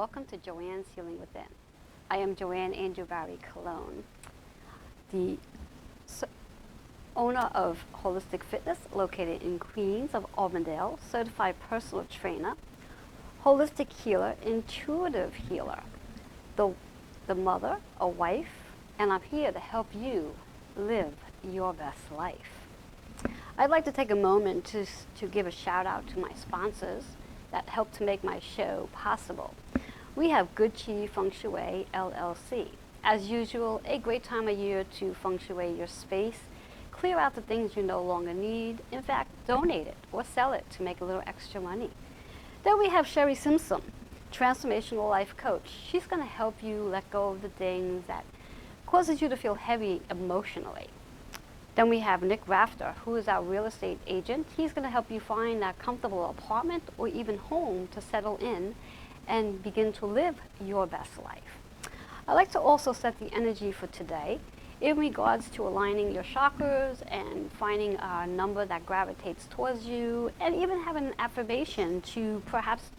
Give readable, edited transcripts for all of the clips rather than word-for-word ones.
welcome to Joanne's Healing Within. I am Joanne Angel Barry Cologne, the owner of Holistic Fitness located in Queens of Auburndale, certified personal trainer, holistic healer, intuitive healer, the mother, a wife, and I'm here to help you live your best life. I'd like to take a moment to give a shout out to my sponsors that help to make my show possible. We have Good Chi Feng Shui LLC. As usual, a great time of year to feng shui your space, clear out the things you no longer need, in fact, donate it or sell it to make a little extra money. Then we have Sherry Simpson, transformational life coach. She's going to help you let go of the things that causes you to feel heavy emotionally. Then we have Nick Rafter, who is our real estate agent. He's going to help you find that comfortable apartment or even home to settle in and begin to live your best life. I'd like to also set the energy for today in regards to aligning your chakras and finding a number that gravitates towards you, and even having an affirmation to perhaps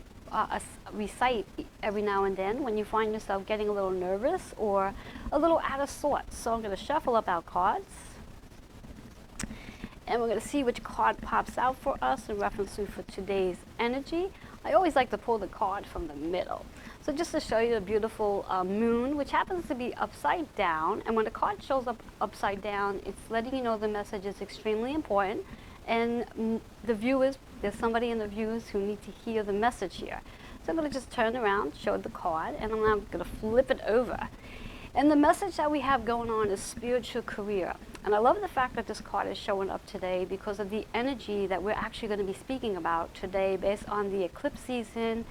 recite every now and then when you find yourself getting a little nervous or a little out of sorts. So I'm going to shuffle up our cards, and we're going to see which card pops out for us in reference to for today's energy. I always like to pull the card from the middle. So just to show you the beautiful moon, which happens to be upside down, and when the card shows up upside down, it's letting you know the message is extremely important, and the viewers, there's somebody in the viewers who need to hear the message here. So I'm going to just turn around, show the card, and I'm now going to flip it over. And the message that we have going on is spiritual career. And I love the fact that this card is showing up today because of the energy that we're actually going to be speaking about today based on the eclipse season.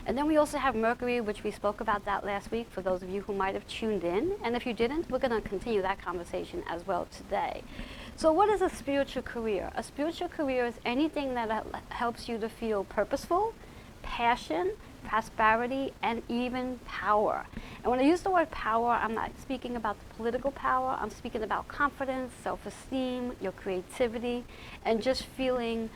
And then we also have Mercury, which we spoke about that last week for those of you who might have tuned in. And if you didn't, we're going to continue that conversation as well today. So what is a spiritual career? A spiritual career is anything that helps you to feel purposeful, passion, prosperity, and even power. And when I use the word power, I'm not speaking about the political power. I'm speaking about confidence, self-esteem, your creativity, and just feeling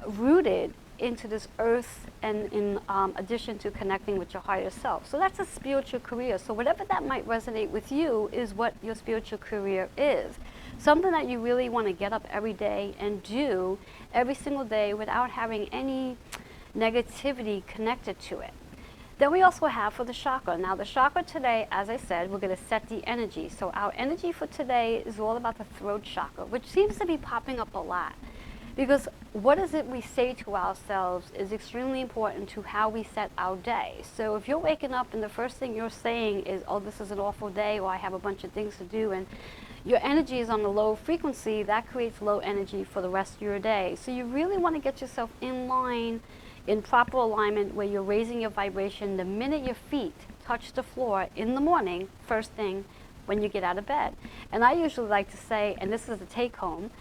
rooted into this earth, and in addition to connecting with your higher self. So that's a spiritual career. So whatever that might resonate with you is what your spiritual career is. Something that you really want to get up every day and do every single day without having any negativity connected to it. Then we also have for the chakra. Now the chakra today, as I said, we're going to set the energy. So our energy for today is all about the throat chakra, which seems to be popping up a lot. Because what is it we say to ourselves is extremely important to how we set our day. So if you're waking up and the first thing you're saying is, oh, this is an awful day, or I have a bunch of things to do, and your energy is on a low frequency, that creates low energy for the rest of your day. So you really want to get yourself in line, in proper alignment, where you're raising your vibration the minute your feet touch the floor in the morning, first thing when you get out of bed. And I usually like to say, and this is the take home,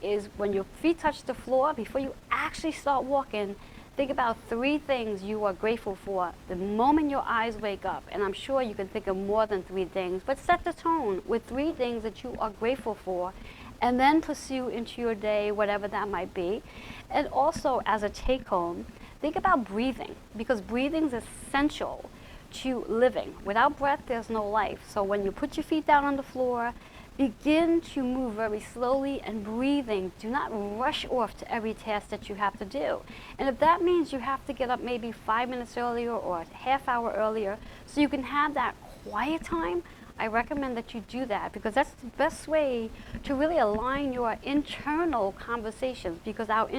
is when your feet touch the floor, before you actually start walking, think about 3 things you are grateful for the moment your eyes wake up. And I'm sure you can think of more than 3 things, but set the tone with 3 things that you are grateful for, and then pursue into your day, whatever that might be. And also, as a take-home, think about breathing, because breathing is essential to living. Without breath, there's no life. So when you put your feet down on the floor, begin to move very slowly and breathing. Do not rush off to every task that you have to do. And if that means you have to get up maybe 5 minutes earlier or a half hour earlier so you can have that quiet time, I recommend that you do that, because that's the best way to really align your internal conversations, because our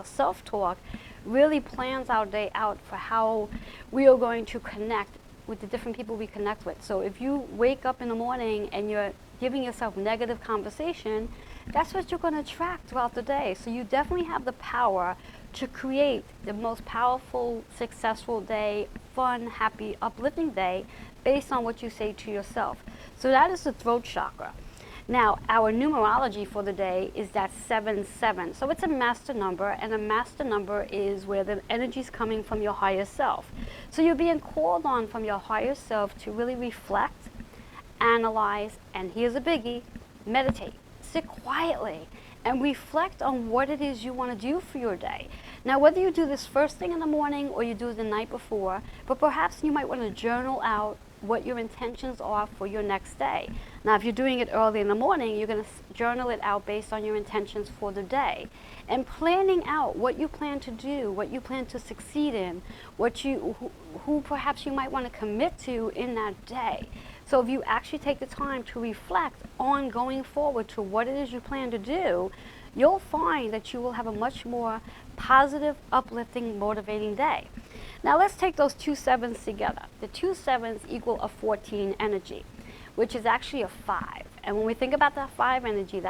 self-talk really plans our day out for how we are going to connect with the different people we connect with. So if you wake up in the morning and you're giving yourself negative conversation, that's what you're going to attract throughout the day. So you definitely have the power to create the most powerful, successful day, fun, happy, uplifting day based on what you say to yourself. So that is the throat chakra. Now, our numerology for the day is that 77. So it's a master number, and a master number is where the energy is coming from your higher self. So you're being called on from your higher self to really reflect, analyze, and here's a biggie, meditate. Sit quietly and reflect on what it is you want to do for your day. Now, whether you do this first thing in the morning or you do it the night before, but perhaps you might want to journal out what your intentions are for your next day. Now, if you're doing it early in the morning, you're going to journal it out based on your intentions for the day. And planning out what you plan to do, what you plan to succeed in, who perhaps you might want to commit to in that day. So if you actually take the time to reflect on going forward to what it is you plan to do, you'll find that you will have a much more positive, uplifting, motivating day. Now let's take those two sevens together. The two sevens equal a 14 energy, which is actually a 5. And when we think about that 5 energy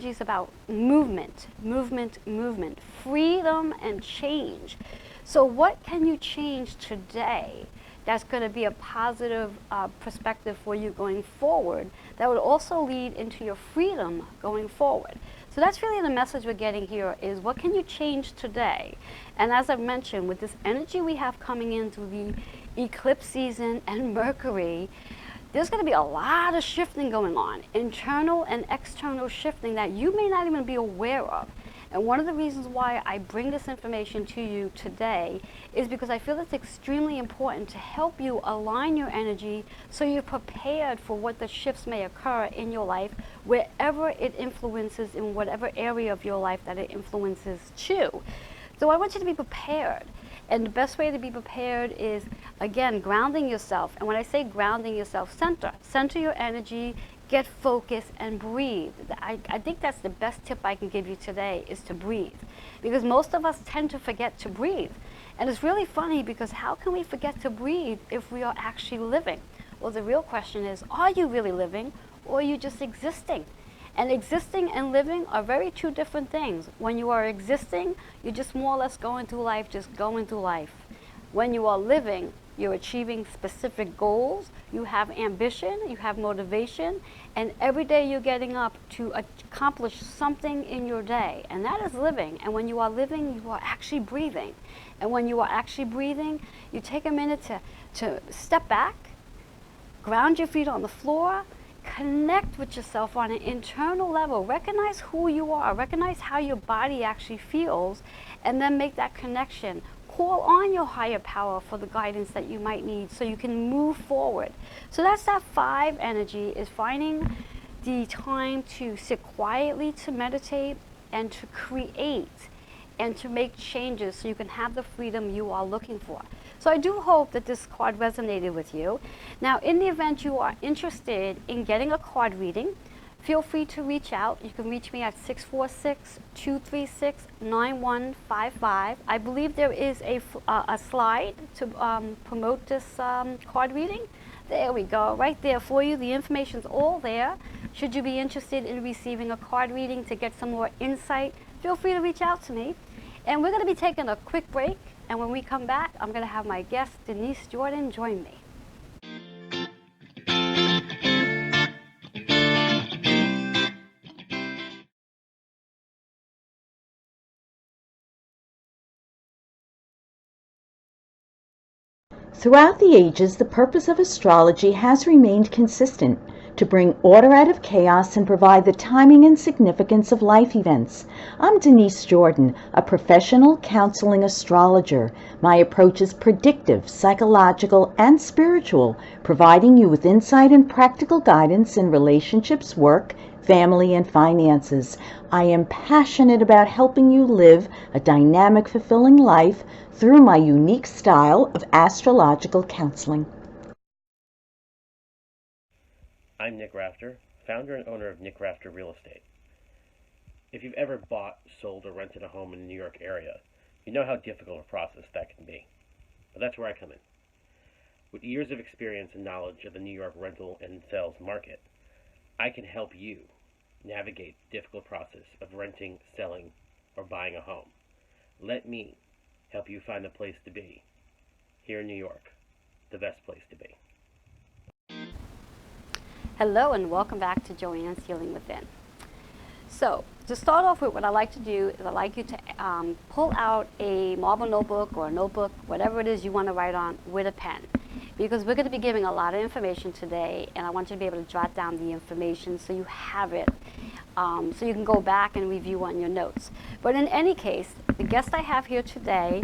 is about movement, movement, movement, freedom and change. So what can you change today that's going to be a positive perspective for you going forward that would also lead into your freedom going forward? So that's really the message we're getting here is what can you change today? And as I've mentioned, with this energy we have coming in through the eclipse season and Mercury, there's going to be a lot of shifting going on, internal and external shifting that you may not even be aware of. And one of the reasons why I bring this information to you today is because I feel it's extremely important to help you align your energy so you're prepared for what the shifts may occur in your life, wherever it influences, in whatever area of your life that it influences you. So I want you to be prepared. And the best way to be prepared is, again, grounding yourself. And when I say grounding yourself, center your energy, get focused, and breathe. I think that's the best tip I can give you today is to breathe. Because most of us tend to forget to breathe. And it's really funny because how can we forget to breathe if we are actually living? Well, the real question is, are you really living or are you just existing? And existing and living are very two different things. When you are existing, you're just more or less going through life, just going through life. When you are living, you're achieving specific goals, you have ambition, you have motivation, and every day you're getting up to accomplish something in your day, and that is living. And when you are living, you are actually breathing. And when you are actually breathing, you take a minute to step back, ground your feet on the floor, connect with yourself on an internal level, recognize who you are, recognize how your body actually feels, and then make that connection. Call on your higher power for the guidance that you might need so you can move forward. So that's that 5 energy, is finding the time to sit quietly, to meditate, and to create, and to make changes so you can have the freedom you are looking for. So I do hope that this card resonated with you. Now, in the event you are interested in getting a card reading, feel free to reach out. You can reach me at 646-236-9155. I believe there is a slide to promote this card reading. There we go, right there for you. The information's all there. Should you be interested in receiving a card reading to get some more insight, feel free to reach out to me. And we're going to be taking a quick break. And when we come back, I'm going to have my guest, Denise Jordan, join me. Throughout the ages, the purpose of astrology has remained consistent: to bring order out of chaos and provide the timing and significance of life events. I'm Denise Jordan, a professional counseling astrologer. My approach is predictive, psychological, and spiritual, providing you with insight and practical guidance in relationships, work, family, and finances. I am passionate about helping you live a dynamic, fulfilling life through my unique style of astrological counseling. I'm Nick Rafter, founder and owner of Nick Rafter Real Estate. If you've ever bought, sold, or rented a home in the New York area, you know how difficult a process that can be. But that's where I come in. With years of experience and knowledge of the New York rental and sales market, I can help you navigate the difficult process of renting, selling, or buying a home. Let me help you find the place to be. Here in New York, the best place to be. Hello and welcome back to Joanne's Healing Within. So to start off with, what I like to do is I like you to pull out a marble notebook or a notebook, whatever it is you want to write on, with a pen. Because we're going to be giving a lot of information today, and I want you to be able to jot down the information so you have it, so you can go back and review on your notes. But in any case, The guest I have here today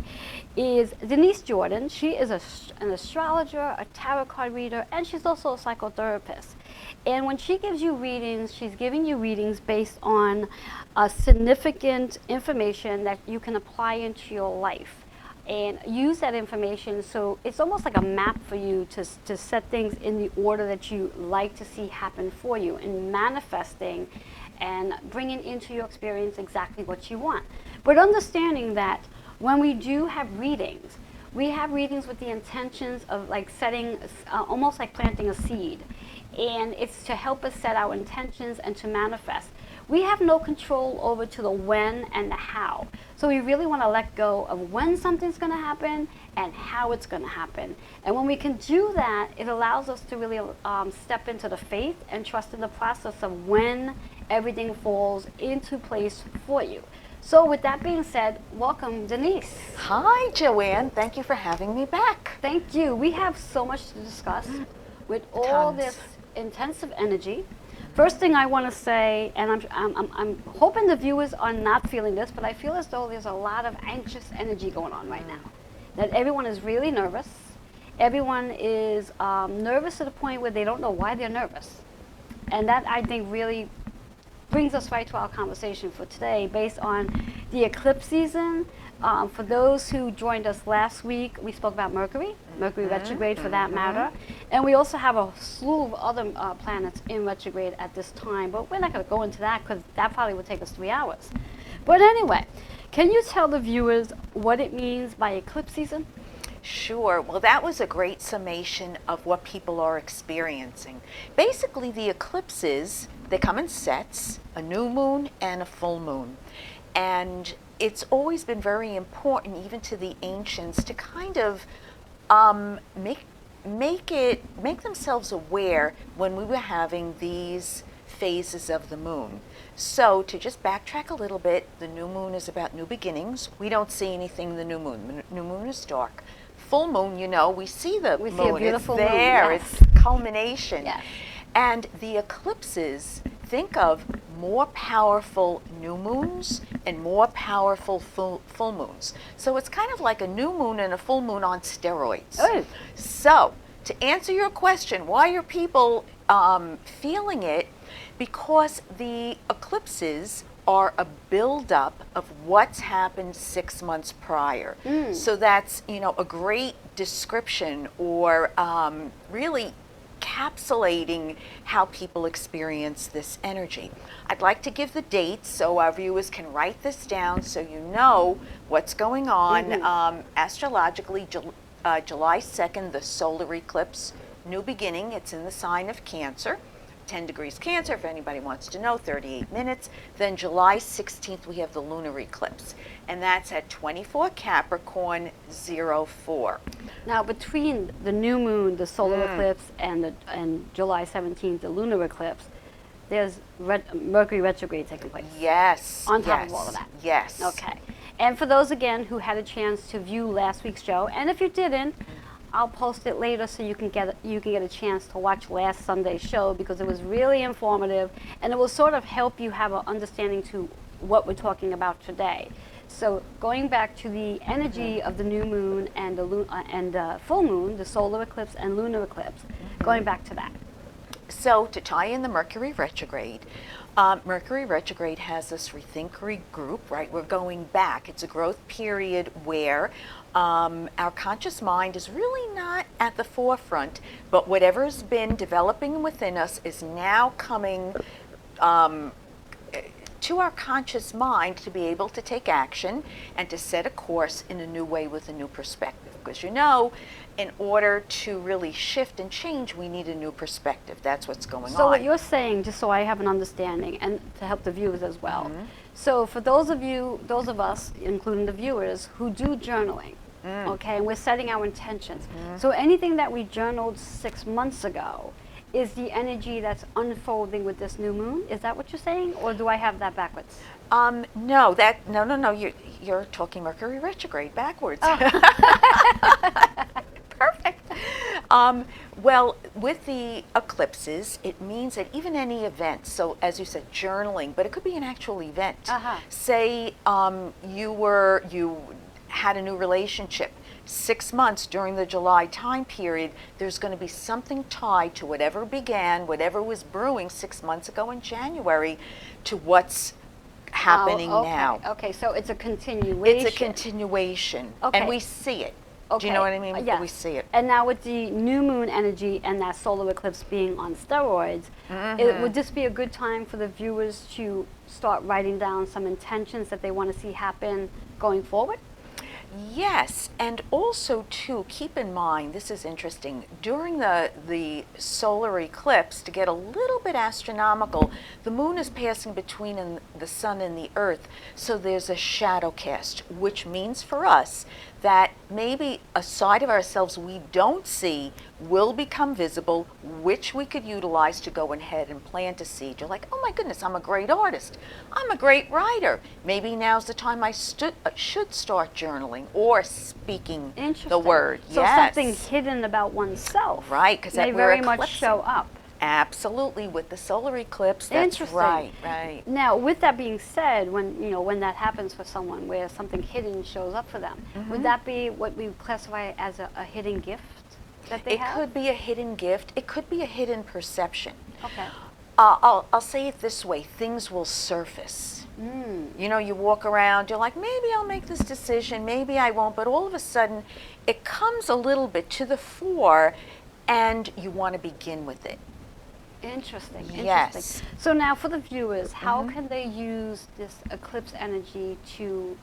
is Denise Jordan. She is an astrologer, a tarot card reader, and she's also a psychotherapist. And when she gives you readings, she's giving you readings based on significant information that you can apply into your life and use that information. So it's almost like a map for you to set things in the order that you like to see happen for you, and manifesting and bringing into your experience exactly what you want. But understanding that when we do have readings, we have readings with the intentions of like setting, almost like planting a seed. And it's to help us set our intentions and to manifest. We have no control over to the when and the how. So we really want to let go of when something's going to happen and how it's going to happen. And when we can do that, it allows us to really step into the faith and trust in the process of when everything falls into place for you. So with that being said, welcome, Denise. Hi, Joanne. Thank you for having me back. Thank you. We have so much to discuss with all this intensive energy. First thing I want to say, and I'm hoping the viewers are not feeling this, but I feel as though there's a lot of anxious energy going on right now. That everyone is really nervous. Everyone is nervous to the point where they don't know why they're nervous. And that, I think, really brings us right to our conversation for today based on the eclipse season. For those who joined us last week, we spoke about Mercury retrograde for that matter. And we also have a slew of other planets in retrograde at this time, but we're not going to go into that because that probably would take us 3 hours. But anyway, can you tell the viewers what it means by eclipse season? Sure. Well, that was a great summation of what people are experiencing. Basically, the eclipses, they come in sets, a new moon and a full moon. And it's always been very important, even to the ancients, to kind of make themselves aware when we were having these phases of the moon. So to just backtrack a little bit, the new moon is about new beginnings. We don't see anything in the new moon. The new moon is dark. Full moon, you know, we see the moon. See a beautiful it's there. moon. Yes. It's culmination. Yes. And the eclipses, think of more powerful new moons and more powerful full moons. So it's kind of like a new moon and a full moon on steroids. Oh. So to answer your question, why are people feeling it? Because the eclipses are a buildup of what's happened 6 months prior. So that's, you know, a great description, or really encapsulating how people experience this energy. I'd like to give the dates so our viewers can write this down so you know what's going on. Astrologically, July 2nd, the solar eclipse, new beginning. It's in the sign of Cancer. 10 degrees Cancer, if anybody wants to know, 38 minutes. Then July 16th, we have the lunar eclipse, and that's at 24 Capricorn 04. Now, between the new moon, the solar eclipse, and July 17th, the lunar eclipse, there's Mercury retrograde taking place. Yes. On top of all of that. Yes. Okay. And for those, again, who had a chance to view last week's show, and if you didn't, I'll post it later so you can get a chance to watch last Sunday's show, because it was really informative and it will sort of help you have an understanding to what we're talking about today. So going back to the energy of the new moon and the full moon, the solar eclipse and lunar eclipse, going back to that. So to tie in the Mercury retrograde has this rethink, regroup, right? We're going back. It's a growth period where our conscious mind is really not at the forefront, but whatever's been developing within us is now coming to our conscious mind to be able to take action and to set a course in a new way with a new perspective. Because you know, in order to really shift and change, we need a new perspective. That's what's going on. So what you're saying, just so I have an understanding and to help the viewers as well. So for those of us, including the viewers, who do journaling, okay, and we're setting our intentions. So anything that we journaled 6 months ago is the energy that's unfolding with this new moon. Is that what you're saying, or do I have that backwards? No. You're talking Mercury retrograde backwards. Oh. Perfect. Well, with the eclipses, it means that even any event, so as you said, journaling, but it could be an actual event. Say you had a new relationship. 6 months during the July time period, there's going to be something tied to whatever began, whatever was brewing 6 months ago in January, to what's happening now. Okay, so it's a continuation. It's a continuation, Okay. and we see it. Okay. Do you know what I mean? Yes. We see it. And now with the new moon energy and that solar eclipse being on steroids, would this be a good time for the viewers to start writing down some intentions that they want to see happen going forward? Yes, and also too, keep in mind, this is interesting, during the solar eclipse, to get a little bit astronomical, the moon is passing between the sun and the earth, so there's a shadow cast, which means for us that maybe a side of ourselves we don't see will become visible, which we could utilize to go ahead and plant a seed. You're like, oh my goodness, I'm a great artist. I'm a great writer. Maybe now's the time I should start journaling or speaking the word. So yes. something hidden about oneself. Right, because may very much show up. Absolutely, with the solar eclipse. That's right. Now, with that being said, when that happens for someone, where something hidden shows up for them, would that be what we classify as a hidden gift that they have? It could be a hidden gift. It could be a hidden perception. Okay. I'll say it this way: things will surface. You know, you walk around, you're like, maybe I'll make this decision, maybe I won't, but all of a sudden, it comes a little bit to the fore, and you want to begin with it. Interesting. Yes. So now for the viewers, how can they use this eclipse energy to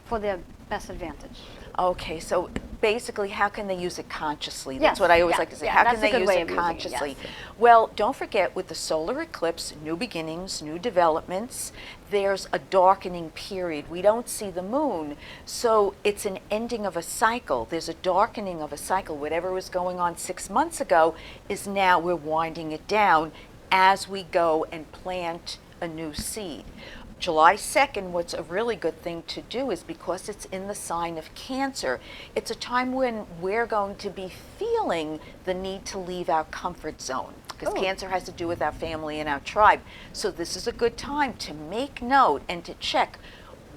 for their best advantage? Okay, so basically, how can they use it consciously? Yes, That's what I always like to say. How can that's a they good use way it of using it, consciously? yes. Well, don't forget, with the solar eclipse, new beginnings, new developments, there's a darkening period. We don't see the moon, so it's an ending of a cycle. There's a darkening of a cycle. Whatever was going on 6 months ago is now we're winding it down as we go and plant a new seed. July 2nd, what's a really good thing to do is, because it's in the sign of Cancer, it's a time when we're going to be feeling the need to leave our comfort zone, because Cancer has to do with our family and our tribe. So this is a good time to make note and to check,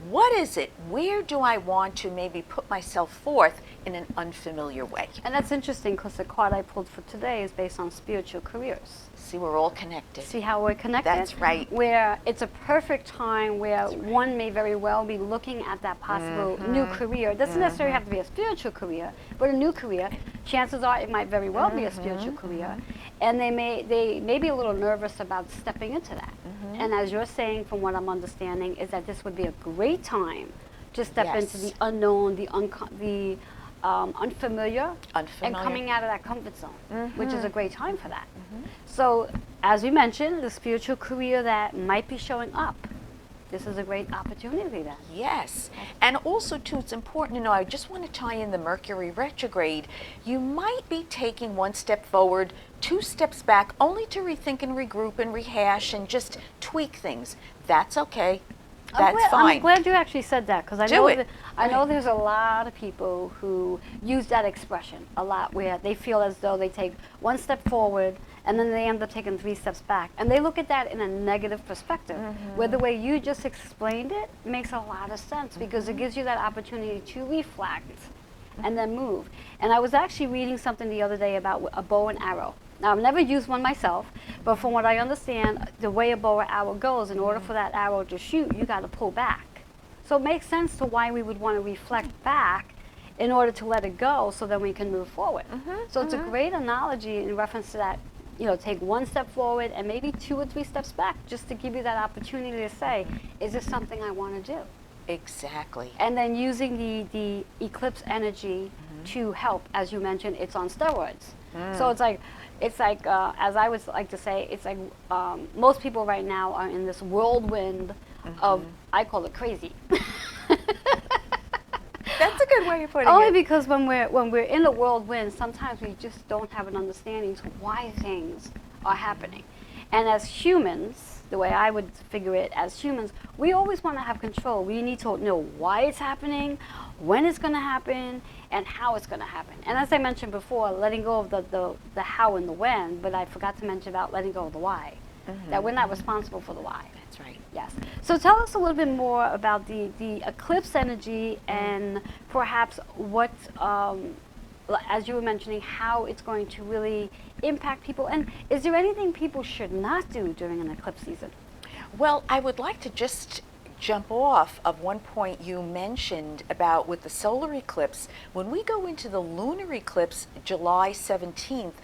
what is it? Where do I want to maybe put myself forth in an unfamiliar way? And that's interesting, because the card I pulled for today is based on spiritual careers. See, we're all connected. See how we're connected? That's right. Where it's a perfect time where one may very well be looking at that possible new career. It doesn't necessarily have to be a spiritual career, but a new career. Chances are it might very well be a spiritual career. And they may be a little nervous about stepping into that. And as you're saying, from what I'm understanding, is that this would be a great time to step into the unknown, the unfamiliar, and coming out of that comfort zone, which is a great time for that. So, as we mentioned, the spiritual career that might be showing up, this is a great opportunity then. Yes, and also too, it's important to know, I just want to tie in the Mercury retrograde. You might be taking 1 step forward, 2 steps back, only to rethink and regroup and rehash and just tweak things. That's okay. That's fine. I'm glad you actually said that, because I know there's a lot of people who use that expression a lot, where they feel as though they take 1 step forward and then they end up taking 3 steps back, and they look at that in a negative perspective. Where the way you just explained it makes a lot of sense, because it gives you that opportunity to reflect and then move. And I was actually reading something the other day about a bow and arrow. Now, I've never used one myself, but from what I understand, the way a bow or arrow goes, in order for that arrow to shoot, you got to pull back. So it makes sense to why we would want to reflect back in order to let it go, so then we can move forward. So it's a great analogy in reference to that. Take 1 step forward and maybe 2 or 3 steps back, just to give you that opportunity to say, is this something I want to do? Exactly. And then using the eclipse energy to help. As you mentioned, it's on steroids. So it's like, as I would like to say, it's like most people right now are in this whirlwind of, I call it crazy. That's a good way of putting it. Only because when we're in the whirlwind, sometimes we just don't have an understanding to why things are happening. And as humans, the way I would figure it, as humans, we always want to have control. We need to know why it's happening, when it's going to happen, and how it's going to happen. And as I mentioned before, letting go of the how and the when, but I forgot to mention about letting go of the why. That we're not responsible for the why. That's right. Yes. So tell us a little bit more about the eclipse energy and perhaps what, as you were mentioning, how it's going to really impact people. And is there anything people should not do during an eclipse season? Well, I would like to just jump off of one point you mentioned about with the solar eclipse. When we go into the lunar eclipse, July 17th,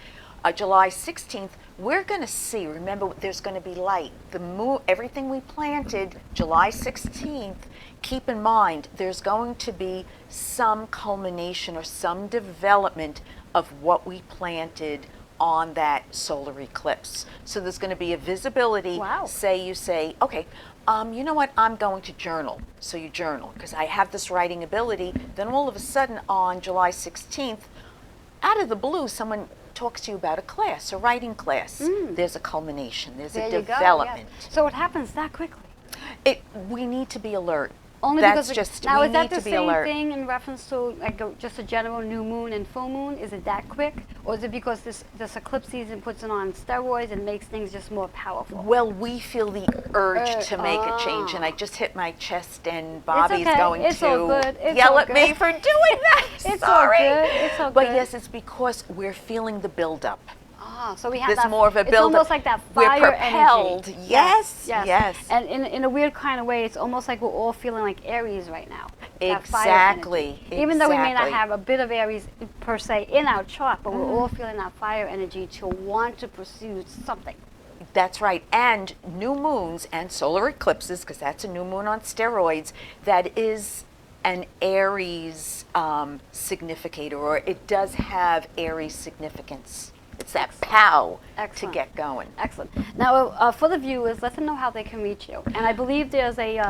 July 16th, we're going to see, remember, there's going to be light. The moon, everything we planted, July 16th, keep in mind, there's going to be some culmination or some development of what we planted on that solar eclipse. So there's going to be a visibility. Wow. Say you say, okay, you know what, I'm going to journal. So you journal, because I have this writing ability. Then all of a sudden on July 16th, out of the blue, someone talks to you about a class, a writing class. There's a culmination, there's a development. Yes. So it happens that quickly? We need to be alert. Only That's because just, now we is that need the to be same alert. thing in reference to like just a general new moon and full moon? Is it that quick, or is it because this eclipse season puts it on steroids and makes things just more powerful? Well, we feel the urge to make a change, and I just hit my chest, and Bobby's okay. going It's all good. to It's yell all at me good. for doing that. It's Sorry. all good. It's all But good. yes, it's because we're feeling the buildup. So we have There's that, more of a it's build-up. almost like that We're fire propelled. energy. Yes, yes. And in a weird kind of way, it's almost like we're all feeling like Aries right now. That fire Exactly. energy. Even though we may not Exactly. have a bit of Aries per se in our chart, but we're all feeling that fire energy to want to pursue something. That's right. And new moons and solar eclipses, because that's a new moon on steroids, that is an Aries significator, or it does have Aries significance. It's that pow Excellent. to get going. Excellent. Now, for the viewers, let them know how they can reach you. And I believe there's a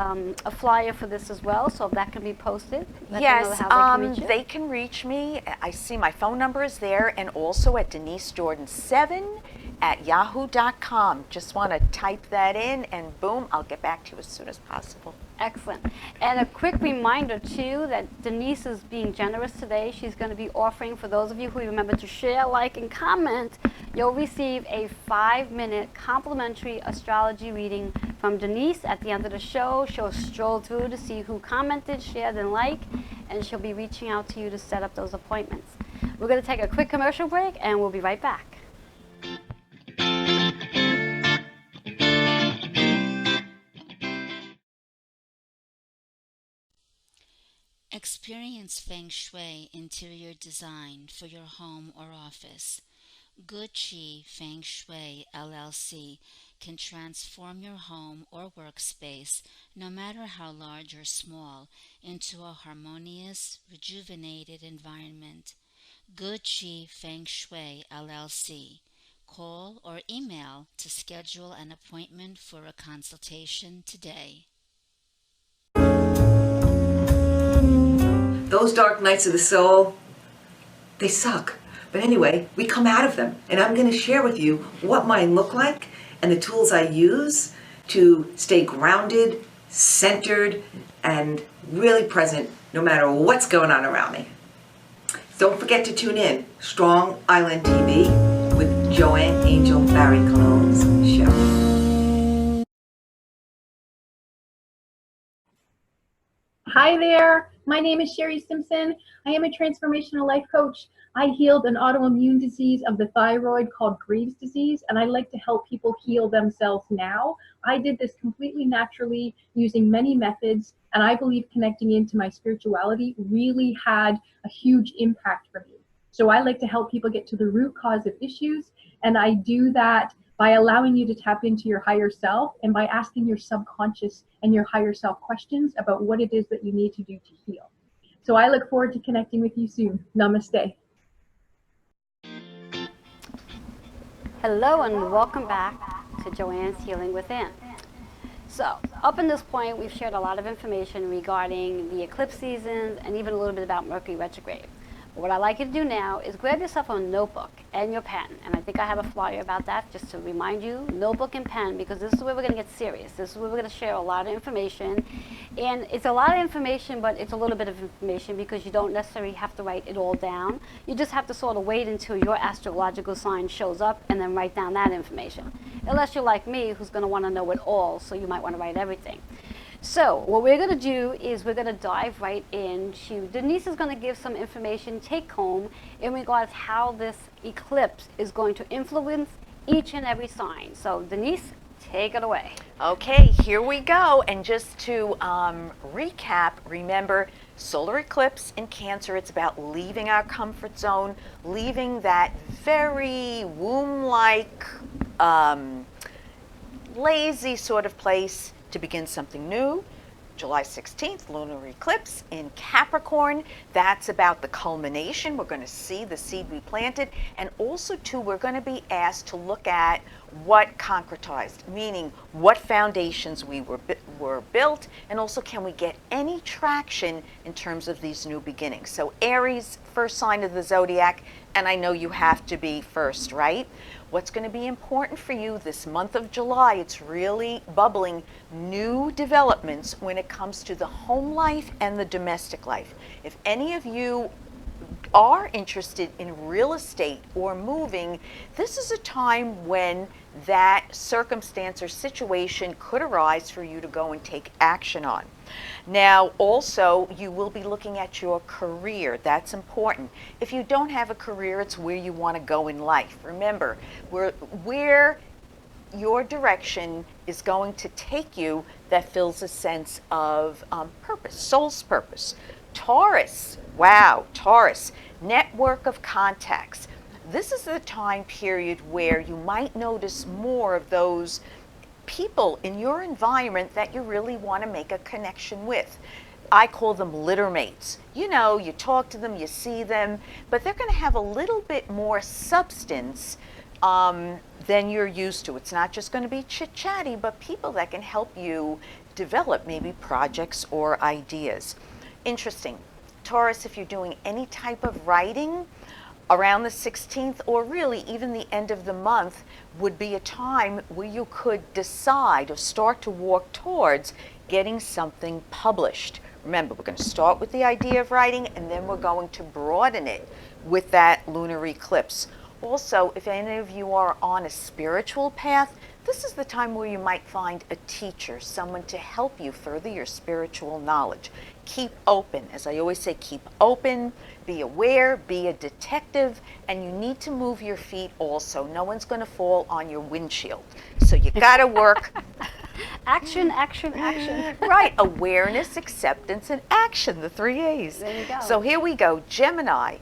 flyer for this as well, so if that can be posted, let them know Yes, how they can reach you. they can reach me. I see my phone number is there, and also at DeniseJordan7@yahoo.com. Just want to type that in, and boom, I'll get back to you as soon as possible. Excellent. And a quick reminder, too, that Denise is being generous today. She's going to be offering, for those of you who remember to share, like, and comment, you'll receive a 5-minute complimentary astrology reading from Denise at the end of the show. She'll stroll through to see who commented, shared, and liked, and she'll be reaching out to you to set up those appointments. We're going to take a quick commercial break, and we'll be right back. Experience Feng Shui interior design for your home or office. Good Chi Feng Shui LLC can transform your home or workspace, no matter how large or small, into a harmonious, rejuvenated environment. Good Chi Feng Shui LLC. Call or email to schedule an appointment for a consultation today. Those dark nights of the soul, they suck. But anyway, we come out of them. And I'm going to share with you what mine look like and the tools I use to stay grounded, centered, and really present no matter what's going on around me. Don't forget to tune in, Strong Island TV with Joanne Angel Barry Cologne's show. Hi there, my name is Sherry Simpson. I am a transformational life coach. I healed an autoimmune disease of the thyroid called Graves' disease, and I like to help people heal themselves now. I did this completely naturally using many methods, and I believe connecting into my spirituality really had a huge impact for me. So I like to help people get to the root cause of issues, and I do that by allowing you to tap into your higher self and by asking your subconscious and your higher self questions about what it is that you need to do to heal. So I look forward to connecting with you soon. Namaste. Hello and welcome back to Joanne's Healing Within. So, up in this point, we've shared a lot of information regarding the eclipse seasons and even a little bit about Mercury retrograde. What I'd like you to do now is grab yourself a notebook and your pen. And I think I have a flyer about that just to remind you, notebook and pen, because this is where we're going to get serious. This is where we're going to share a lot of information. And it's a lot of information, but it's a little bit of information because you don't necessarily have to write it all down. You just have to sort of wait until your astrological sign shows up and then write down that information. Unless you're like me, who's going to want to know it all, so you might want to write everything. So what we're going to do is we're going to dive right into, Denise is going to give some information take home in regards how this eclipse is going to influence each and every sign. So Denise, take it away. Okay, here we go. And just to recap, remember, solar eclipse in Cancer, it's about leaving our comfort zone, leaving that very womb-like, lazy sort of place to begin something new. July 16th, lunar eclipse in Capricorn. That's about the culmination. We're going to see the seed we planted. And also, too, we're going to be asked to look at what concretized, meaning what foundations we were built, and also can we get any traction in terms of these new beginnings. So Aries, first sign of the zodiac, and I know you have to be first, right? What's going to be important for you this month of July, it's really bubbling new developments when it comes to the home life and the domestic life. If any of you are interested in real estate or moving, this is a time when that circumstance or situation could arise for you to go and take action on. Now, also, you will be looking at your career. That's important. If you don't have a career, it's where you want to go in life. Remember, where your direction is going to take you that fills a sense of purpose, soul's purpose. Taurus, wow, Taurus, network of contacts. This is the time period where you might notice more of those people in your environment that you really want to make a connection with. I call them litter mates. You know, you talk to them, you see them, but they're going to have a little bit more substance than you're used to. It's not just going to be chit-chatty, but people that can help you develop maybe projects or ideas. Interesting. Taurus, if you're doing any type of writing, around the 16th or really even the end of the month would be a time where you could decide or start to walk towards getting something published. Remember, we're going to start with the idea of writing and then we're going to broaden it with that lunar eclipse. Also, if any of you are on a spiritual path, this is the time where you might find a teacher, someone to help you further your spiritual knowledge. Keep open. As I always say, keep open, be aware, be a detective, and you need to move your feet also. No one's going to fall on your windshield. So you got to work. Action, action, action. Right. Awareness, acceptance, and action, the 3 A's. There you go. So here we go. Gemini.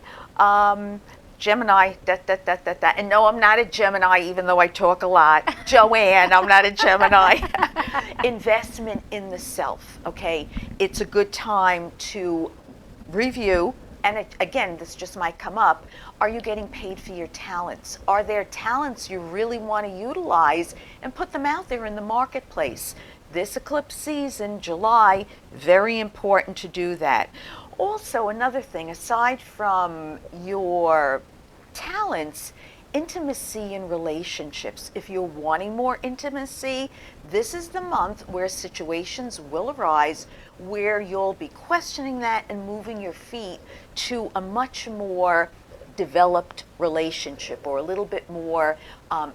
Gemini, and no, I'm not a Gemini, even though I talk a lot. Joanne, I'm not a Gemini. Investment in the self, okay? It's a good time to review, and again, this just might come up. Are you getting paid for your talents? Are there talents you really want to utilize and put them out there in the marketplace? This eclipse season, July, very important to do that. Also, another thing, aside from your talents, intimacy in relationships. If you're wanting more intimacy, this is the month where situations will arise where you'll be questioning that and moving your feet to a much more developed relationship or a little bit more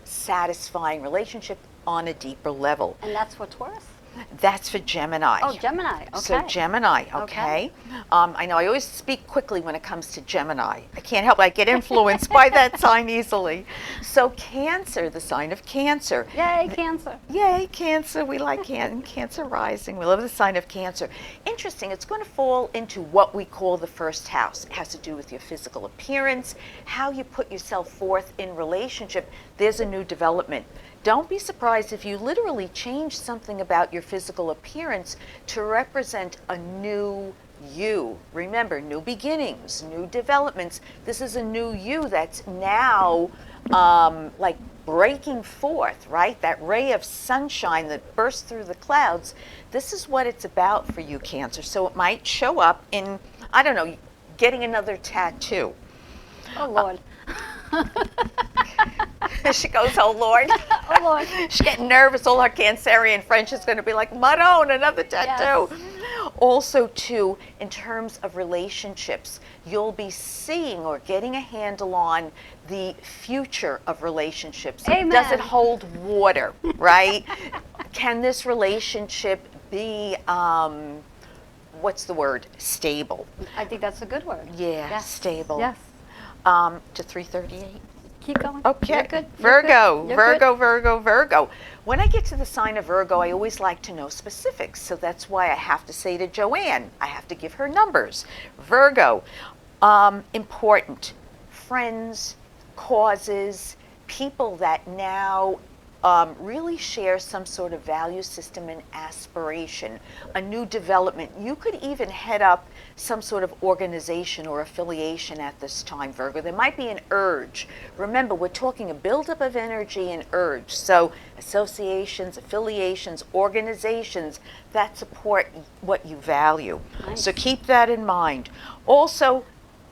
satisfying relationship on a deeper level. And that's for Taurus? That's for Gemini. Oh, Gemini. Okay. So Gemini, okay. I know I always speak quickly when it comes to Gemini. I can't help it. I get influenced by that sign easily. So Cancer, the sign of Cancer. Yay, Cancer. Yay, Cancer. We like Cancer rising. We love the sign of Cancer. Interesting. It's going to fall into what we call the first house. It has to do with your physical appearance, how you put yourself forth in relationship. There's a new development. Don't be surprised if you literally change something about your physical appearance to represent a new you. Remember, new beginnings, new developments. This is a new you that's now like breaking forth, right? That ray of sunshine that bursts through the clouds. This is what it's about for you, Cancer. So it might show up in, I don't know, getting another tattoo. Oh, Lord. She goes, oh, Lord. Oh, Lord. She's getting nervous. All her Cancerian French is going to be like, Maron, another tattoo. Yes. Also, too, in terms of relationships, you'll be seeing or getting a handle on the future of relationships. Amen. Does it hold water, right? Can this relationship be, what's the word? Stable. I think that's a good word. Yeah, Yes. stable. Yes. To 338. Keep going. Okay. You're good. Virgo, You're Virgo, good. Virgo, Virgo. When I get to the sign of Virgo, I always like to know specifics. So that's why I have to say to Joanne, I have to give her numbers. Virgo, important. Friends, causes, people that now really share some sort of value system and aspiration, a new development. You could even head up some sort of organization or affiliation at this time, Virgo. There might be an urge. Remember, we're talking a buildup of energy and urge. So associations, affiliations, organizations that support what you value. Nice. So keep that in mind. Also,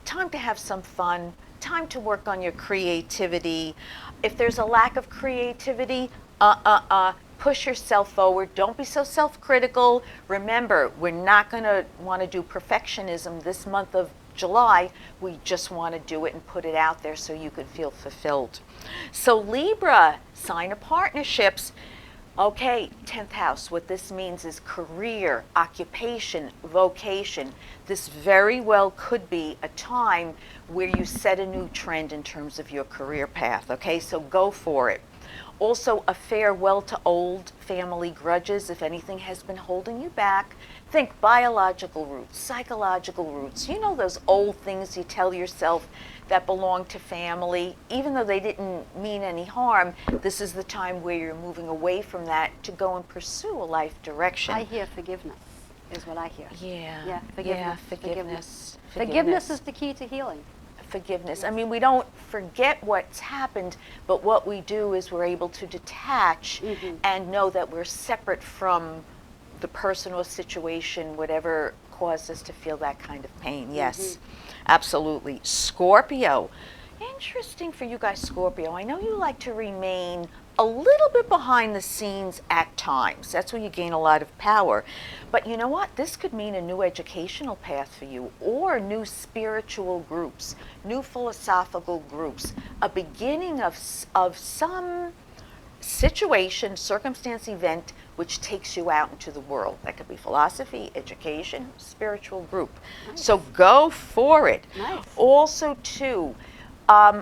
time to have some fun, time to work on your creativity. If there's a lack of creativity, push yourself forward. Don't be so self-critical. Remember, we're not going to want to do perfectionism this month of July. We just want to do it and put it out there so you can feel fulfilled. So Libra, sign of partnerships. Okay, 10th house, what this means is career, occupation, vocation. This very well could be a time where you set a new trend in terms of your career path, okay? So go for it. Also, a farewell to old family grudges, if anything has been holding you back. Think biological roots, psychological roots. You know those old things you tell yourself that belong to family, even though they didn't mean any harm. This is the time where you're moving away from that to go and pursue a life direction. I hear forgiveness is what I hear. Yeah. Yeah, forgiveness. Forgiveness. Forgiveness is the key to healing. Forgiveness. I mean, we don't forget what's happened, but what we do is we're able to detach and know that we're separate from the personal situation, whatever caused us to feel that kind of pain. Yes, absolutely. Scorpio. Interesting for you guys, Scorpio. I know you like to remain a little bit behind the scenes at times. That's where you gain a lot of power. But you know what? This could mean a new educational path for you, or new spiritual groups, new philosophical groups, a beginning of some situation, circumstance, event which takes you out into the world. That could be philosophy, education, spiritual group. Nice. So go for it. Nice. Also, too,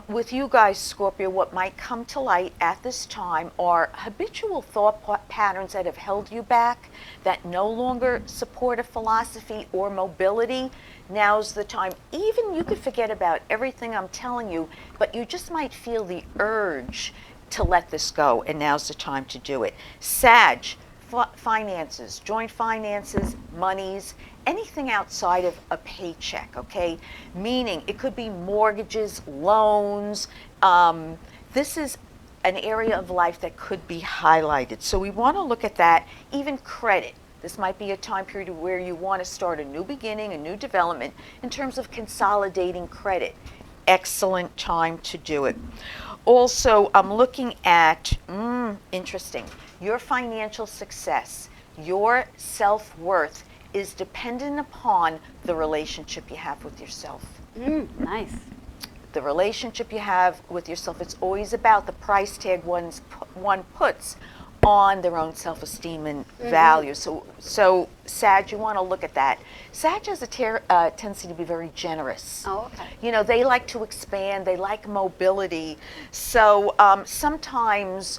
with you guys, Scorpio, what might come to light at this time are habitual thought patterns that have held you back, that no longer support a philosophy or mobility. Now's the time. Even you could forget about everything I'm telling you, but you just might feel the urge to let this go, and now's the time to do it. Sag, finances, joint finances, monies, anything outside of a paycheck, okay? Meaning it could be mortgages, loans. This is an area of life that could be highlighted. So we want to look at that. Even credit. This might be a time period where you want to start a new beginning, a new development in terms of consolidating credit. Excellent time to do it. Also, I'm looking at, interesting, your financial success, your self-worth is dependent upon the relationship you have with yourself. Nice. The relationship you have with yourself, it's always about the price tag one puts on their own self-esteem and value. So Sag, you want to look at that. Sag has a tendency to be very generous. Oh, okay. You know, they like to expand, they like mobility. So sometimes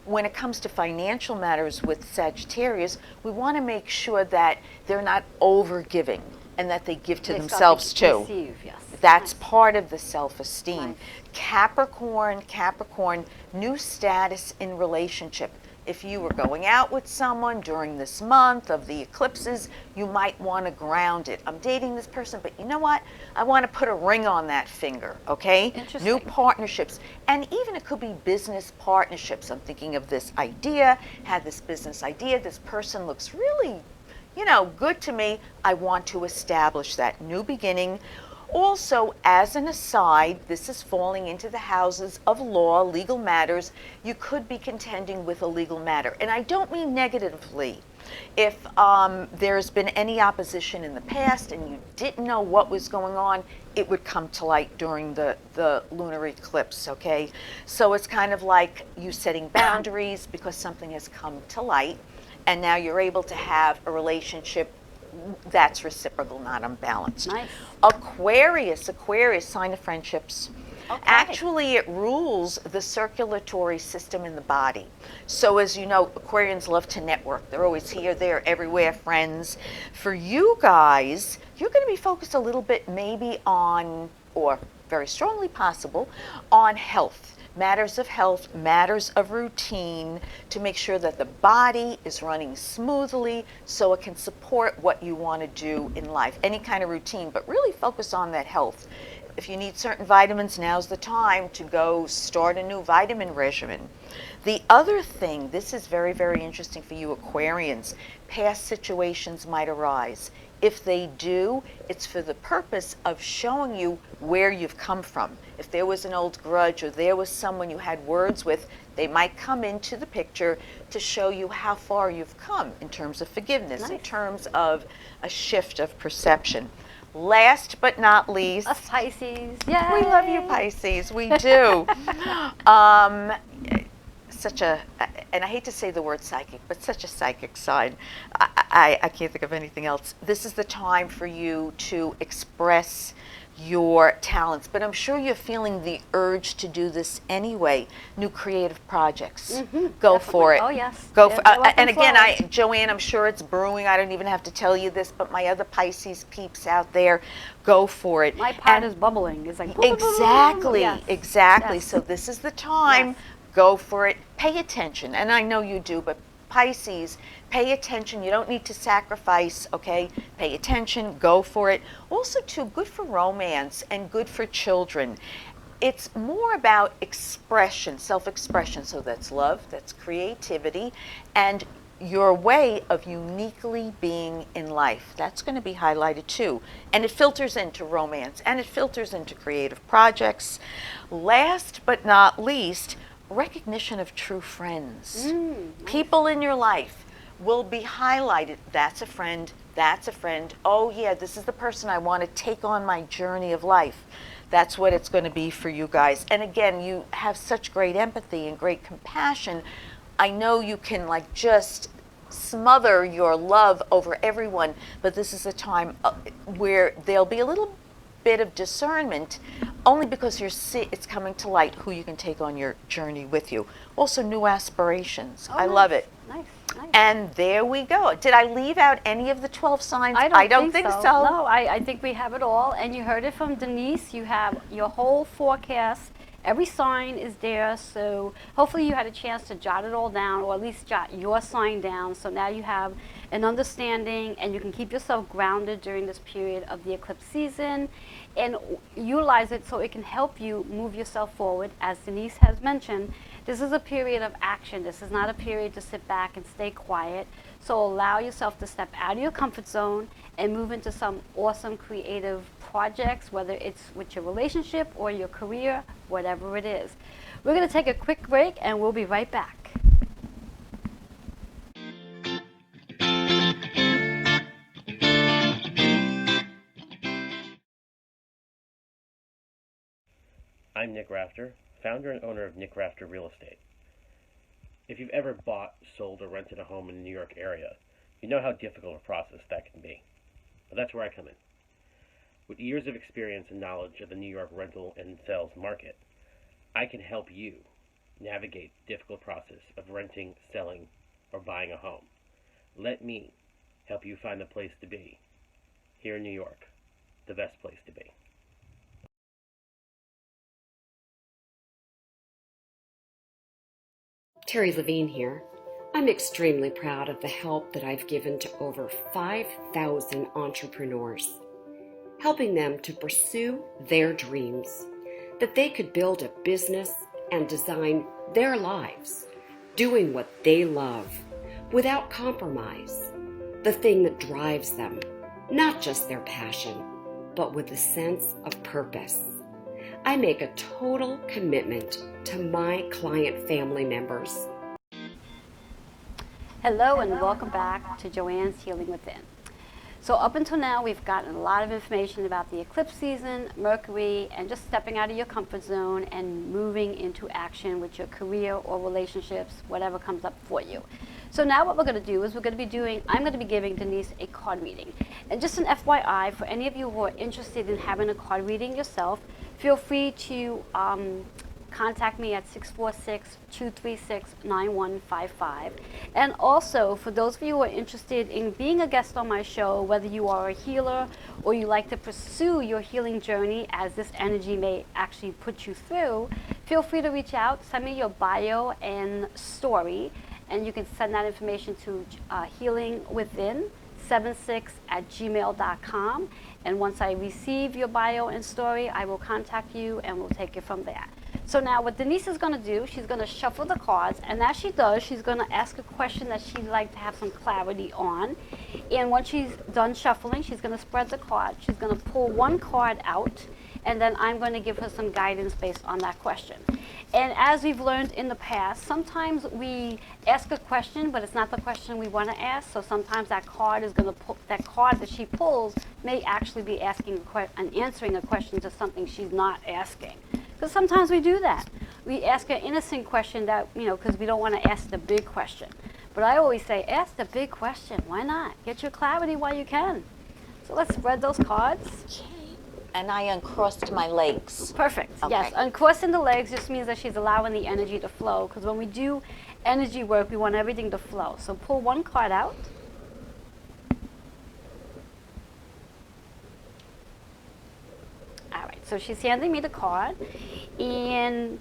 when it comes to financial matters with Sagittarius, we want to make sure that they're not over-giving and that they give to They themselves start to too. receive, yes. That's Nice. part of the self-esteem. Nice. Capricorn, new status in relationship. If you were going out with someone during this month of the eclipses, you might want to ground it. I'm dating this person, but you know what? I want to put a ring on that finger, okay? Interesting. New partnerships. And even it could be business partnerships. I'm thinking of this idea, had this business idea, this person looks really, good to me. I want to establish that new beginning. Also, as an aside, this is falling into the houses of law, legal matters. You could be contending with a legal matter. And I don't mean negatively. If there's been any opposition in the past and you didn't know what was going on, it would come to light during the lunar eclipse, okay? So it's kind of like you setting boundaries because something has come to light, and now you're able to have a relationship that's reciprocal, not unbalanced. Nice. Aquarius, sign of friendships. Okay. Actually, it rules the circulatory system in the body. So as you know, Aquarians love to network. They're always here, there, everywhere, friends. For you guys, you're going to be focused a little bit maybe on, or very strongly possible, on health. Matters of routine, to make sure that the body is running smoothly so it can support what you want to do in life. Any kind of routine, but really focus on that health. If you need certain vitamins, now's the time to go start a new vitamin regimen. The other thing, this is very, very interesting for you Aquarians, past situations might arise. If they do, it's for the purpose of showing you where you've come from. If there was an old grudge or there was someone you had words with, they might come into the picture to show you how far you've come in terms of forgiveness, Nice. in terms of a shift of perception. Last but not least, Us Pisces. Yay! we love you Pisces, we do. Such a, and I hate to say the word psychic, but such a psychic sign. I can't think of anything else. This is the time for you to express your talents, but I'm sure you're feeling the urge to do this anyway. New creative projects. Go for it. Oh, yes. Go They're for up and and again, flowing. Joanne, I'm sure it's brewing. I don't even have to tell you this, but my other Pisces peeps out there, go for it. My pot And is bubbling. It's like exactly, Yes. exactly. Yes. So this is the time. Yes. Go for it. Pay attention, and I know you do, but Pisces, pay attention. You don't need to sacrifice, okay? Pay attention, go for it. Also, too, good for romance and good for children. It's more about expression, self-expression. So that's love, that's creativity, and your way of uniquely being in life. That's going to be highlighted too. And it filters into romance, and it filters into creative projects. Last but not least, recognition of true friends. People in your life will be highlighted. That's a friend. That's a friend. Oh yeah, this is the person I want to take on my journey of life. That's what it's going to be for you guys. And again, you have such great empathy and great compassion. I know you can like just smother your love over everyone, but this is a time where there'll be a little bit of discernment, only because it's coming to light who you can take on your journey with you. Also, new aspirations. Oh, I nice. love it. Nice. Nice. And there we go. Did I leave out any of the 12 signs? I don't think so. No, I think we have it all. And you heard it from Denise. You have your whole forecast. Every sign is there. So hopefully you had a chance to jot it all down, or at least jot your sign down. So now you have an understanding, and you can keep yourself grounded during this period of the eclipse season and utilize it so it can help you move yourself forward. As Denise has mentioned, this is a period of action. This is not a period to sit back and stay quiet. So allow yourself to step out of your comfort zone and move into some awesome creative projects, whether it's with your relationship or your career, whatever it is. We're going to take a quick break and we'll be right back. I'm Nick Rafter, founder and owner of Nick Rafter Real Estate. If you've ever bought, sold, or rented a home in the New York area, you know how difficult a process that can be. But that's where I come in. With years of experience and knowledge of the New York rental and sales market, I can help you navigate the difficult process of renting, selling, or buying a home. Let me help you find the place to be. Here in New York, the best place to be. Terry Levine here. I'm extremely proud of the help that I've given to over 5,000 entrepreneurs, helping them to pursue their dreams, that they could build a business and design their lives, doing what they love, without compromise, the thing that drives them, not just their passion. but with a sense of purpose. I make a total commitment to my client family members. Hello and welcome back to Joanne's Healing Within. So up until now, we've gotten a lot of information about the eclipse season, Mercury, and just stepping out of your comfort zone and moving into action with your career or relationships, whatever comes up for you. So now what we're going to do is I'm going to be giving Denise a card reading. And just an FYI, for any of you who are interested in having a card reading yourself, feel free to contact me at 646-236-9155. And also, for those of you who are interested in being a guest on my show, whether you are a healer or you like to pursue your healing journey as this energy may actually put you through, feel free to reach out, send me your bio and story, and you can send that information to healingwithin76@gmail.com. And once I receive your bio and story, I will contact you and we'll take it from there. So now what Denise is going to do, she's going to shuffle the cards, and as she does, she's going to ask a question that she'd like to have some clarity on. And once she's done shuffling, she's going to spread the card. She's going to pull one card out, and then I'm going to give her some guidance based on that question. And as we've learned in the past, sometimes we ask a question, but it's not the question we want to ask. So sometimes that card that she pulls may actually be answering a question to something she's not asking. Because sometimes we do that. We ask an innocent question that, because we don't want to ask the big question. But I always say, ask the big question. Why not? Get your clarity while you can. So let's spread those cards. Okay. And I uncrossed my legs. Perfect. Okay. Yes. Uncrossing the legs just means that she's allowing the energy to flow. Because when we do energy work, we want everything to flow. So pull one card out. So she's handing me the card, and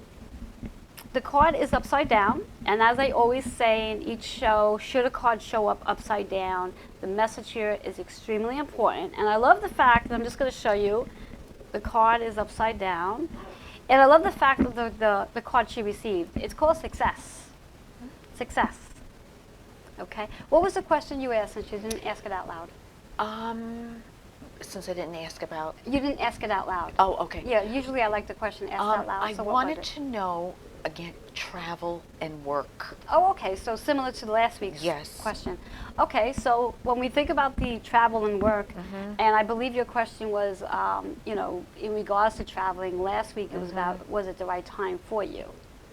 the card is upside down. And as I always say in each show, should a card show up upside down, the message here is extremely important. And I love the fact that I'm just going to show you the card is upside down. And I love the fact that the card she received, it's called success. Success. Okay. What was the question you asked since you didn't ask it out loud? Since I didn't ask about... You didn't ask it out loud. Oh, okay. Yeah, usually I like the question asked out loud. I wanted to know, again, travel and work. Oh, okay. So similar to last week's question. Okay, so when we think about the travel and work, and I believe your question was, in regards to traveling, last week it was about, was it the right time for you?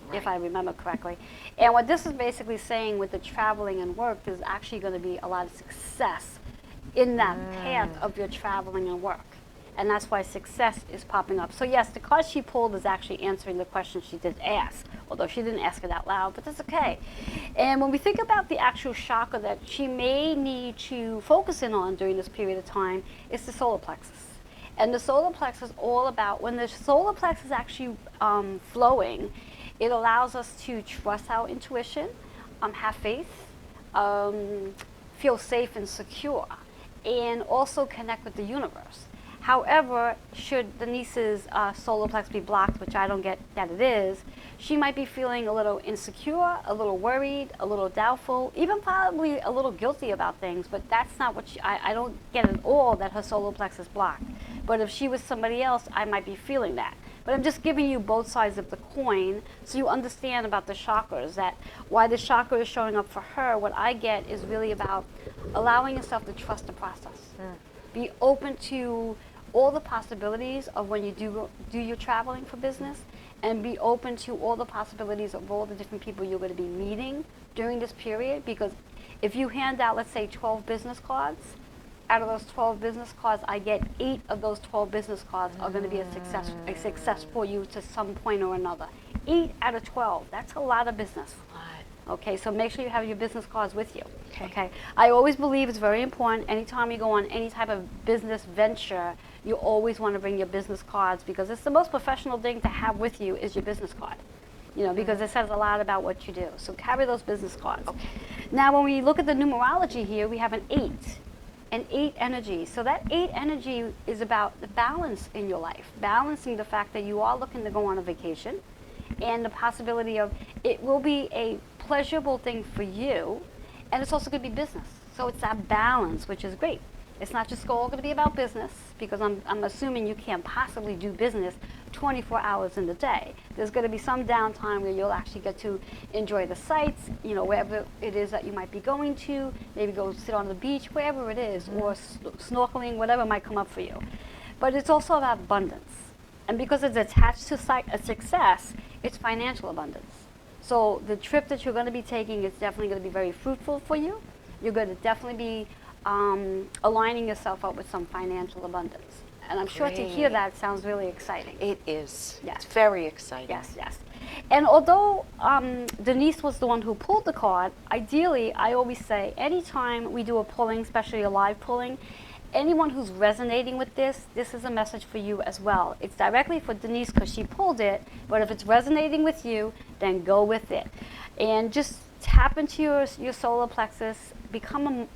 Right. If I remember correctly. And what this is basically saying with the traveling and work, there's actually going to be a lot of success in that path of your traveling and work. And that's why success is popping up. So yes, the card she pulled is actually answering the question she did ask, although she didn't ask it out loud, but that's okay. And when we think about the actual chakra that she may need to focus in on during this period of time, it's the solar plexus. And the solar plexus is all about, when the solar plexus is actually flowing, it allows us to trust our intuition, have faith, feel safe and secure, and also connect with the universe. However, should Denise's solar plexus be blocked, which I don't get that it is, she might be feeling a little insecure, a little worried, a little doubtful, even probably a little guilty about things, but that's not what I don't get at all that her solar plexus is blocked. But if she was somebody else, I might be feeling that. But I'm just giving you both sides of the coin so you understand about the chakras, that why the chakra is showing up for her. What I get is really about allowing yourself to trust the process. Be open to all the possibilities of when you do your traveling for business, and be open to all the possibilities of all the different people you're going to be meeting during this period. Because if you hand out, let's say, 12 business cards, out of those 12 business cards, I get 8 of those 12 business cards are going to be a success for you to some point or another. 8 out of 12, that's a lot of business. Okay, so make sure you have your business cards with you. Okay. I always believe it's very important, anytime you go on any type of business venture, you always want to bring your business cards, because it's the most professional thing to have with you is your business card. Because it says a lot about what you do. So carry those business cards. Now, when we look at the numerology here, we have an 8. An 8 energy. So that 8 energy is about the balance in your life, balancing the fact that you are looking to go on a vacation, and the possibility of it will be a pleasurable thing for you, and it's also going to be business. So it's that balance, which is great. It's not just all going to be about business, because I'm assuming you can't possibly do business 24 hours in the day. There's going to be some downtime where you'll actually get to enjoy the sights, wherever it is that you might be going to, maybe go sit on the beach, wherever it is, or snorkeling, whatever might come up for you. But it's also about abundance. And because it's attached to success, it's financial abundance. So the trip that you're going to be taking is definitely going to be very fruitful for you. You're going to definitely be aligning yourself up with some financial abundance. And I'm sure to hear that sounds really exciting. It is. Yes. It's very exciting. Yes, yes. And although Denise was the one who pulled the card, ideally, I always say, anytime we do a pulling, especially a live pulling, anyone who's resonating with this is a message for you as well. It's directly for Denise because she pulled it, but if it's resonating with you, then go with it. And just tap into your solar plexus, become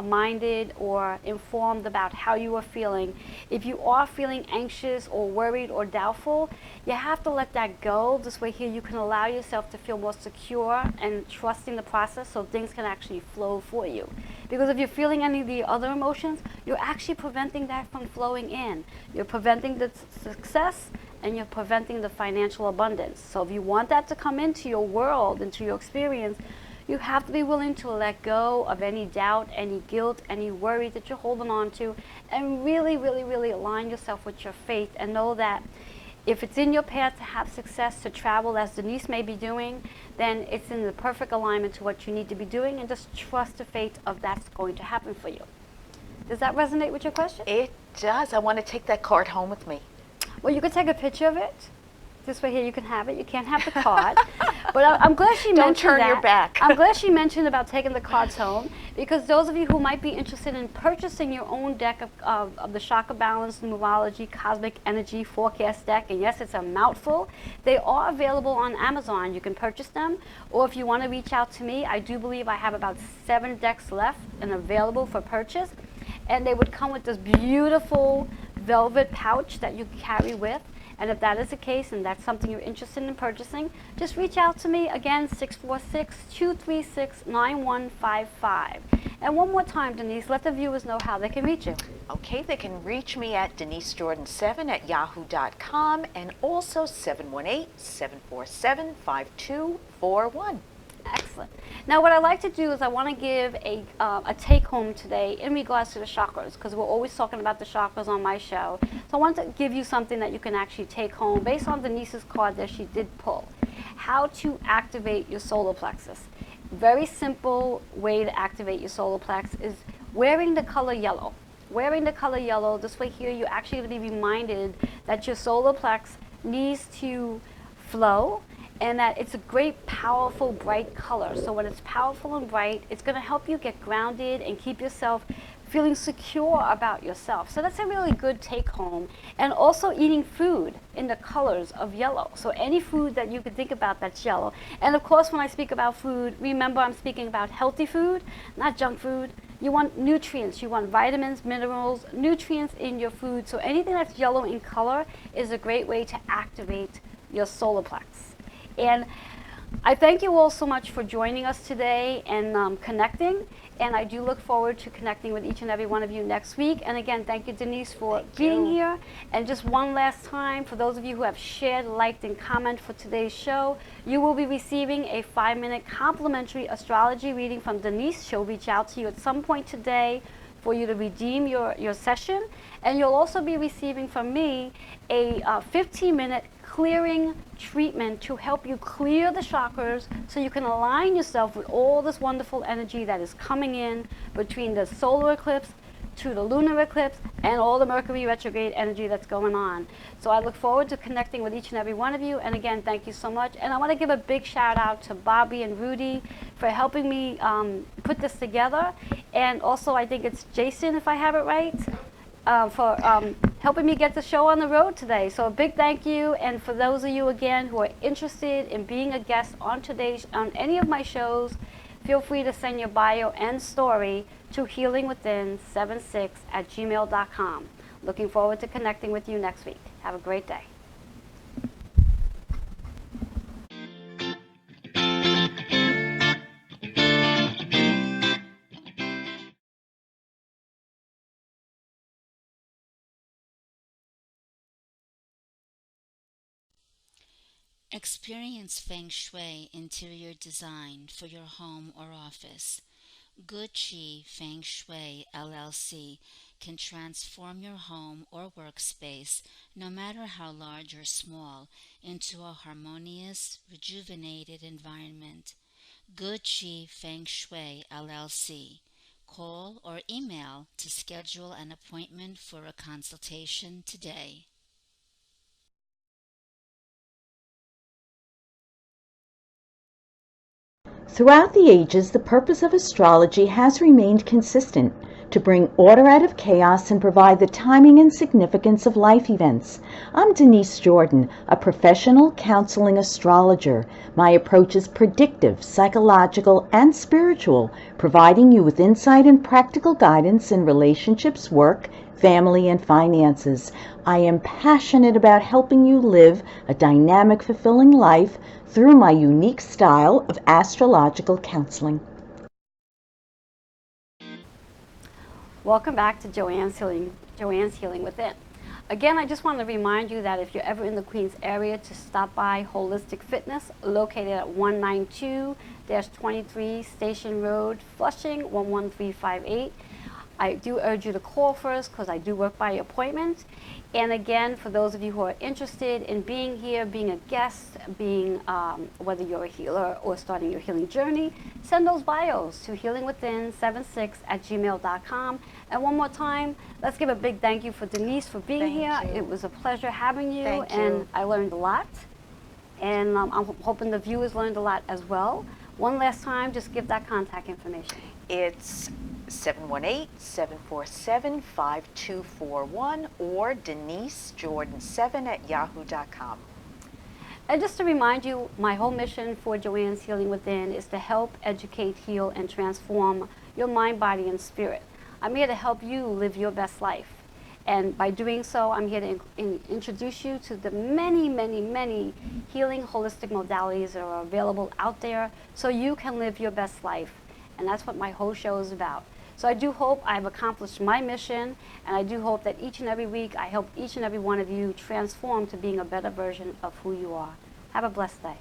minded or informed about how you are feeling. If you are feeling anxious or worried or doubtful, you have to let that go. This way here you can allow yourself to feel more secure and trusting the process so things can actually flow for you. Because if you're feeling any of the other emotions, you're actually preventing that from flowing in. You're preventing the success and you're preventing the financial abundance. So if you want that to come into your world, into your experience, you have to be willing to let go of any doubt, any guilt, any worry that you're holding on to, and really, really, really align yourself with your faith and know that if it's in your path to have success, to travel as Denise may be doing, then it's in the perfect alignment to what you need to be doing, and just trust the faith of that's going to happen for you. Does that resonate with your question? It does. I want to take that card home with me. Well, you could take a picture of it. This way here you can have it. You can't have the card. But I'm glad she mentioned that. Don't turn your back. I'm glad she mentioned about taking the cards home, because those of you who might be interested in purchasing your own deck of the Chakra Balance, Numerology, Cosmic Energy Forecast deck, and yes, it's a mouthful, they are available on Amazon. You can purchase them, or if you want to reach out to me, I do believe I have about 7 decks left and available for purchase. And they would come with this beautiful velvet pouch that you carry with. And if that is the case and that's something you're interested in purchasing, just reach out to me. Again, 646-236-9155. And one more time, Denise, let the viewers know how they can reach you. Okay, they can reach me at denisejordan7@yahoo.com and also 718-747-5241. Excellent. Now, what I like to do is I want to give a take-home today in regards to the chakras, because we're always talking about the chakras on my show. So I want to give you something that you can actually take home based on Denise's card that she did pull. How to activate your solar plexus. Very simple way to activate your solar plexus is wearing the color yellow. Wearing the color yellow, this way here you're actually going to be reminded that your solar plexus needs to flow, and that it's a great, powerful, bright color. So when it's powerful and bright, it's going to help you get grounded and keep yourself feeling secure about yourself. So that's a really good take home. And also eating food in the colors of yellow. So any food that you can think about that's yellow. And of course, when I speak about food, remember I'm speaking about healthy food, not junk food. You want nutrients, you want vitamins, minerals, nutrients in your food. So anything that's yellow in color is a great way to activate your solar plexus. And I thank you all so much for joining us today and connecting. And I do look forward to connecting with each and every one of you next week. And again, thank you, Denise, for being here. And just one last time, for those of you who have shared, liked, and commented for today's show, you will be receiving a 5-minute complimentary astrology reading from Denise. She'll reach out to you at some point today for you to redeem your session. And you'll also be receiving from me a 15-minute clearing treatment to help you clear the chakras so you can align yourself with all this wonderful energy that is coming in between the solar eclipse to the lunar eclipse and all the Mercury retrograde energy that's going on. So I look forward to connecting with each and every one of you. And again, thank you so much. And I want to give a big shout out to Bobby and Rudy for helping me put this together. And also, I think it's Jason, if I have it right, for helping me get the show on the road today. So a big thank you. And for those of you again who are interested in being a guest on any of my shows, feel free to send your bio and story to healingwithin76@gmail.com. Looking forward to connecting with you next week. Have a great day. Experience Feng Shui interior design for your home or office. Good Chi Feng Shui LLC can transform your home or workspace, no matter how large or small, into a harmonious, rejuvenated environment. Good Chi Feng Shui LLC. Call or email to schedule an appointment for a consultation today. Throughout the ages, the purpose of astrology has remained consistent: to bring order out of chaos and provide the timing and significance of life events. I'm Denise Jordan, a professional counseling astrologer. My approach is predictive, psychological, and spiritual, providing you with insight and practical guidance in relationships, work, family, and finances. I am passionate about helping you live a dynamic, fulfilling life through my unique style of astrological counseling. Welcome back to Joanne's Healing Within. Again, I just want to remind you that if you're ever in the Queens area, to stop by Holistic Fitness, located at 192-23 Station Road, Flushing, 11358. I do urge you to call first because I do work by appointment. And again, for those of you who are interested in being here, being a guest, whether you're a healer or starting your healing journey, send those bios to healingwithin76@gmail.com. And one more time, let's give a big thank you for Denise for being here. It was a pleasure having you, and I learned a lot. And I'm hoping the viewers learned a lot as well. One last time, just give that contact information. It's 718-747-5241 or DeniseJordan7@yahoo.com. And just to remind you, my whole mission for Joanne's Healing Within is to help, educate, heal, and transform your mind, body, and spirit. I'm here to help you live your best life. And by doing so, I'm here to introduce you to the many, many, many healing holistic modalities that are available out there so you can live your best life. And that's what my whole show is about. So I do hope I've accomplished my mission, and I do hope that each and every week I help each and every one of you transform to being a better version of who you are. Have a blessed day.